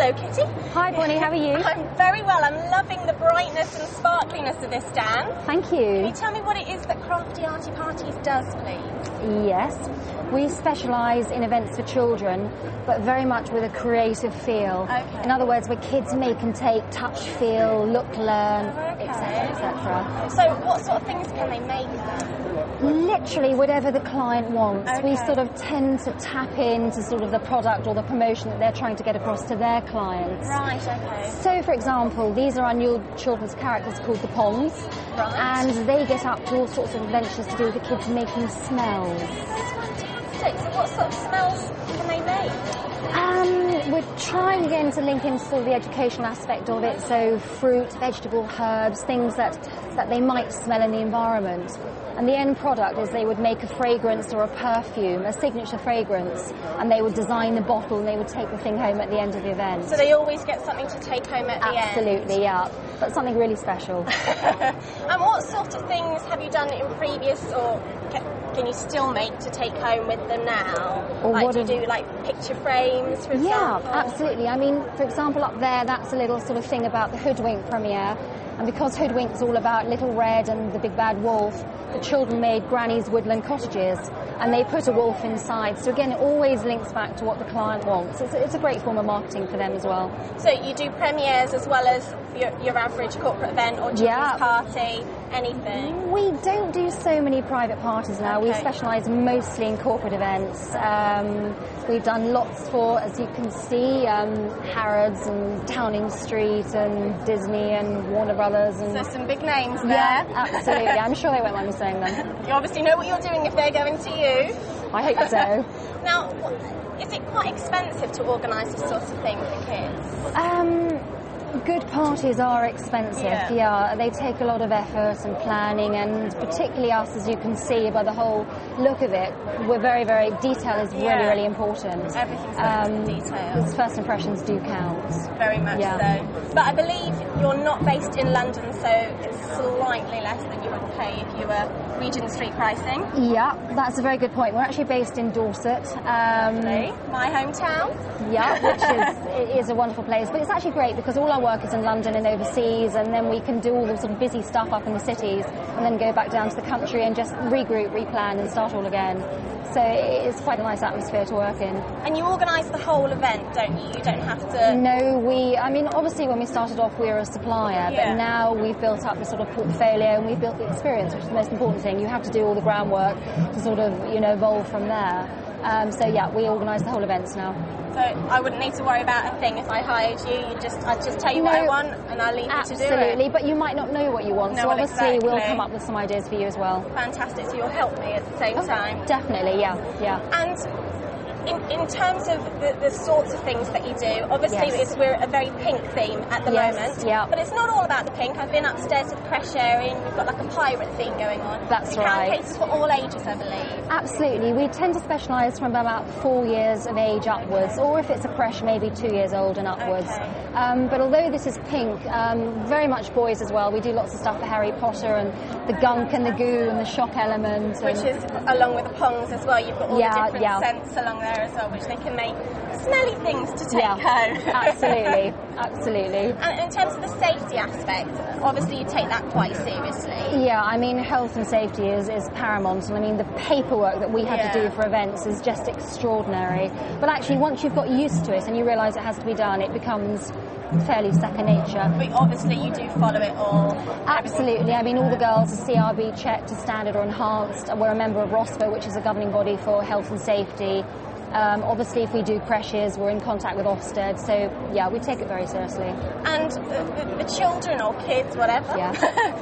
Hello, Kitty. Hi, Bonnie. How are you? I'm very well. I'm loving the brightness and sparkliness of this stand. Thank you. Can you tell me what it is that Crafty Arty Parties does, please? Yes. We specialise in events for children, but very much with a creative feel. Okay. In other words, where kids make and take, touch, feel, look, learn, etc., etc. So what sort of things can they make then? Literally whatever the client wants. Okay. We sort of tend to tap into sort of the product or the promotion that they're trying to get across to their clients. Right, okay. So, for example, these are our new children's characters called the Pongs. Right. And they get up to all sorts of adventures to do with the kids making smells. Fantastic. So what sort of smells can they make? We're trying again to link in sort of the educational aspect of it, so fruit, vegetable, herbs, things that they might smell in the environment. And the end product is they would make a fragrance or a perfume, a signature fragrance, and they would design the bottle and they would take the thing home at the end of the event. So they always get something to take home at the end? Absolutely, yeah. But something really special. And what sort of things have you done in previous, or can you still make to take home with them now? Or like, what do you do like picture frames, for example? Yeah, absolutely. I mean, for example, up there, that's a little sort of thing about the Hoodwink premiere. And because Hoodwink's all about Little Red and the Big Bad Wolf, the children made Granny's woodland cottages, and they put a wolf inside. So again, it always links back to what the client wants. It's a great form of marketing for them as well. So you do premieres as well as your average corporate event or children's party, anything? We don't do so many private parties now. Okay. We specialise mostly in corporate events. We've done lots for, as you can see, Harrods and Downing Street and Disney and Warner Brothers. And so some big names there. Yeah, absolutely. I'm sure they won't mind me saying them. You obviously know what you're doing if they're going to you. I hope so. Now, is it quite expensive to organise this sort of thing for kids? Good parties are expensive, yeah. They take a lot of effort and planning, and particularly us, as you can see by the whole look of it, we're very, very, detail is really, really important. Everything's got detail. Because first impressions do count. Very much so. But I believe you're not based in London, so it's slightly less than you would pay if you were Regent Street pricing. Yeah, that's a very good point. We're actually based in Dorset. My hometown. Yeah, which is a wonderful place. But it's actually great because all our work is in London and overseas, and then we can do all the sort of busy stuff up in the cities and then go back down to the country and just regroup, replan and start all again. So it's quite a nice atmosphere to work in. And you organise the whole event, don't you? You don't have to... No, obviously when we started off we were a supplier, but now we've built up this sort of portfolio and we've built the experience, which is the most important thing. You have to do all the groundwork to sort of, evolve from there. We organise the whole events now. So I wouldn't need to worry about a thing if I hired you. I'd just tell you what I want and I'll leave you to do it. Absolutely, but you might not know what you want. So obviously we'll come up with some ideas for you as well. Fantastic. So you'll help me at the same time. Definitely, yeah. And in terms of the sorts of things that you do, obviously we're a very pink theme at the moment. Yeah. But it's not all about the pink. I've been upstairs to the creche area and we've got like a pirate theme going on. That's right. It caters for all ages, I believe. Absolutely. We tend to specialise from about 4 years of age upwards, or if it's a creche, maybe 2 years old and upwards. Okay. But although this is pink, very much boys as well. We do lots of stuff for Harry Potter and the gunk and the goo and the shock element. Which is along with the Pongs as well. You've got all the different scents along there as well, which they can make smelly things to take home. Absolutely. And in terms of the safety aspect, obviously you take that quite seriously. Yeah, health and safety is paramount, and the paperwork that we have to do for events is just extraordinary. But actually, once you've got used to it and you realise it has to be done, it becomes fairly second nature. But obviously you do follow it all. Absolutely. All the girls are CRB checked to standard or enhanced. We're a member of ROSPA, which is a governing body for health and safety. Obviously, if we do creches, we're in contact with Ofsted, so we take it very seriously. And the children or kids, whatever.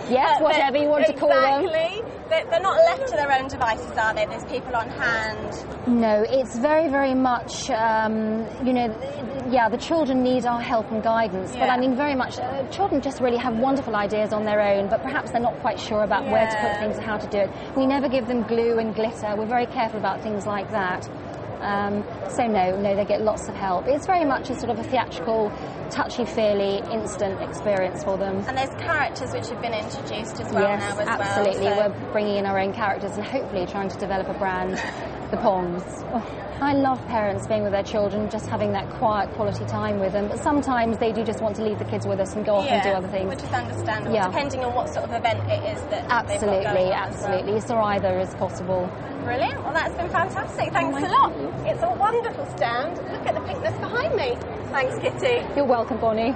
Yes, whatever you want to call them. Exactly. They're not left to their own devices, are they? There's people on hand. No, it's very, very much, the children need our help and guidance. But very much, children just really have wonderful ideas on their own, but perhaps they're not quite sure about where to put things and how to do it. We never give them glue and glitter. We're very careful about things like that. No, they get lots of help. It's very much a sort of a theatrical, touchy-feely, instant experience for them. And there's characters which have been introduced as well now as absolutely. well. We're bringing in our own characters and hopefully trying to develop a brand the ponds. Oh, I love parents being with their children, just having that quiet, quality time with them. But sometimes they do just want to leave the kids with us and go off and do other things. Which is understandable, depending on what sort of event it is that absolutely, they've got going on absolutely. So either is possible. Brilliant. Well, that's been fantastic. Thanks a lot. It's a wonderful stand. Look at the pinkness behind me. Thanks, Kitty. You're welcome, Bonnie.